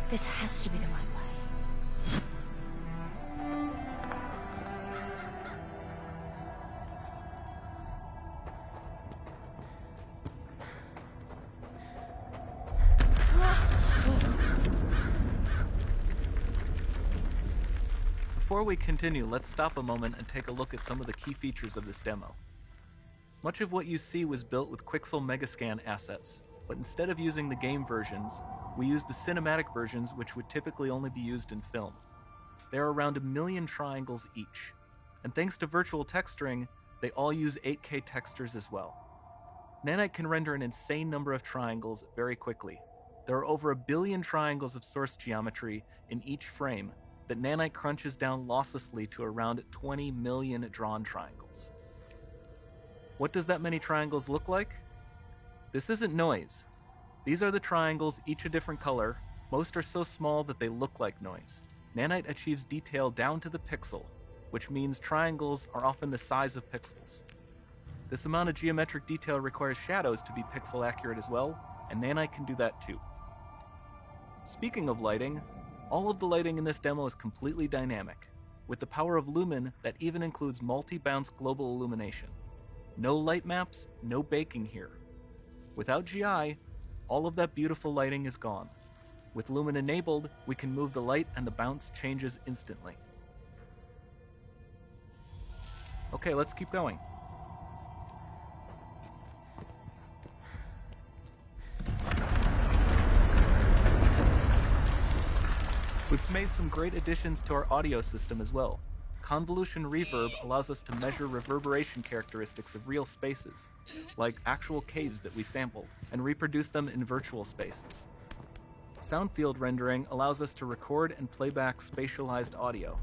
This has to be the right way. Before we continue, let's stop a moment and take a look at some of the key features of this demo. Much of what you see was built with Quixel Megascan assets, but instead of using the game versions, we used the cinematic versions, which would typically only be used in film. There are around 1 million triangles each, and thanks to virtual texturing, they all use 8K textures as well. Nanite can render an insane number of triangles very quickly. There are over 1 billion triangles of source geometry in each frame that Nanite crunches down losslessly to around 20 million drawn triangles. What does that many triangles look like? This isn't noise. These are the triangles, each a different color. Most are so small that they look like noise. Nanite achieves detail down to the pixel, which means triangles are often the size of pixels. This amount of geometric detail requires shadows to be pixel accurate as well, and Nanite can do that too. Speaking of lighting, all of the lighting in this demo is completely dynamic, with the power of Lumen that even includes multi-bounce global illumination. No light maps, no baking here. Without GI, all of that beautiful lighting is gone. With Lumen enabled, we can move the light and the bounce changes instantly. Okay, let's keep going. We've made some great additions to our audio system as well. Convolution Reverb allows us to measure reverberation characteristics of real spaces, like actual caves that we sampled, and reproduce them in virtual spaces. Sound field rendering allows us to record and play back spatialized audio.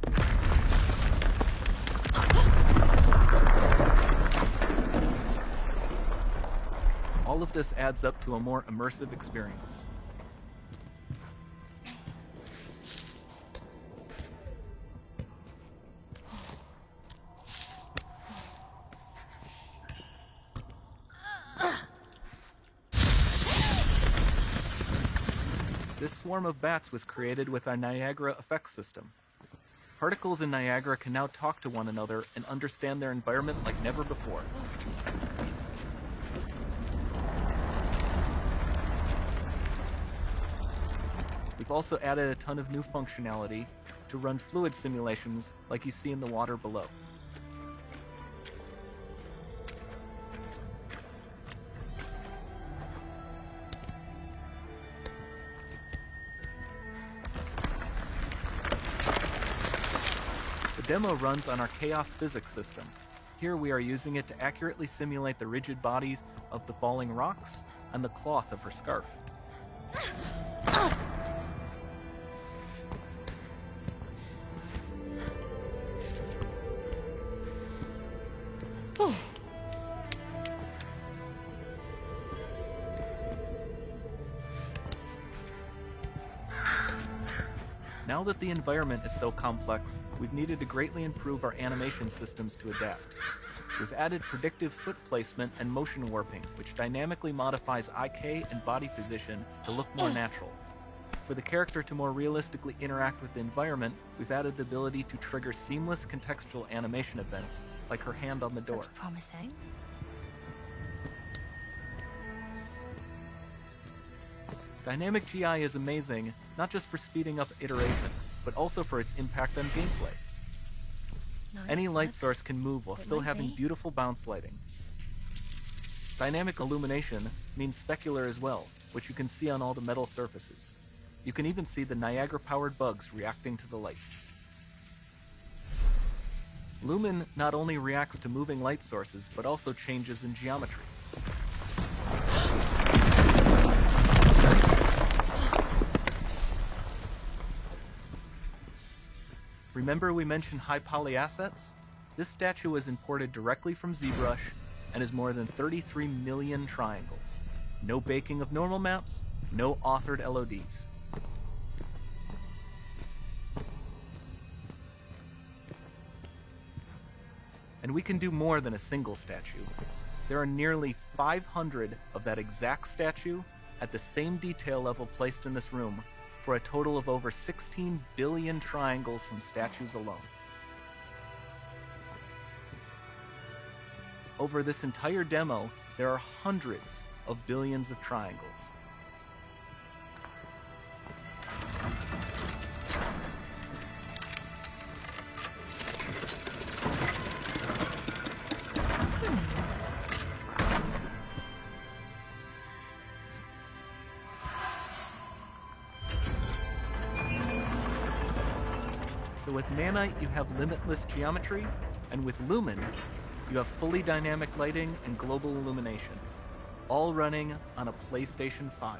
All of this adds up to a more immersive experience. This swarm of bats was created with our Niagara effects system. Particles in Niagara can now talk to one another and understand their environment like never before. We've also added a ton of new functionality to run fluid simulations like you see in the water below. The demo runs on our Chaos Physics system. Here we are using it to accurately simulate the rigid bodies of the falling rocks and the cloth of her scarf. Now that the environment is so complex, we've needed to greatly improve our animation systems to adapt. We've added predictive foot placement and motion warping, which dynamically modifies IK and body position to look more natural. For the character to more realistically interact with the environment, we've added the ability to trigger seamless contextual animation events, like her hand on the door. Looks promising. Dynamic GI is amazing, not just for speeding up iteration, but also for its impact on gameplay. Nice Any light looks. source can move while It still might having be. beautiful bounce lighting. Dynamic illumination means specular as well, which you can see on all the metal surfaces. You can even see the Niagara-powered bugs reacting to the light. Lumen not only reacts to moving light sources, but also changes in geometry. Remember we mentioned high poly assets? This statue was imported directly from ZBrush and is more than 33 million triangles. No baking of normal maps, no authored LODs. And we can do more than a single statue. There are nearly 500 of that exact statue at the same detail level placed in this room for a total of over 16 billion triangles from statues alone. Over this entire demo, there are hundreds of billions of triangles. So with Nanite, you have limitless geometry, and with Lumen, you have fully dynamic lighting and global illumination, all running on a PlayStation 5.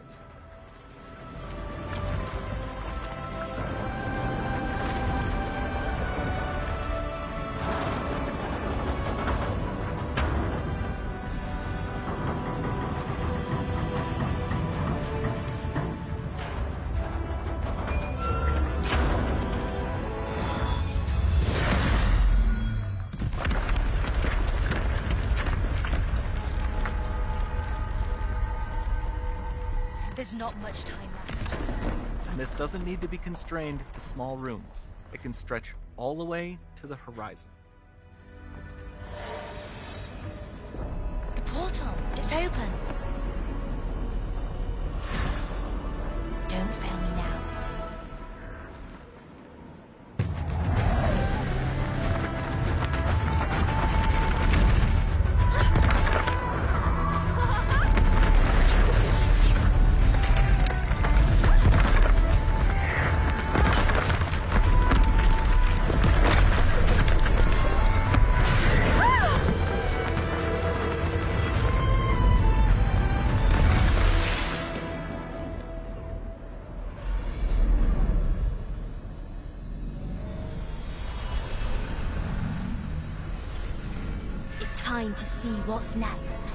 There's not much time left. And this doesn't need to be constrained to small rooms. It can stretch all the way to the horizon. The portal, it's open. Don't fail me now. It's time to see what's next.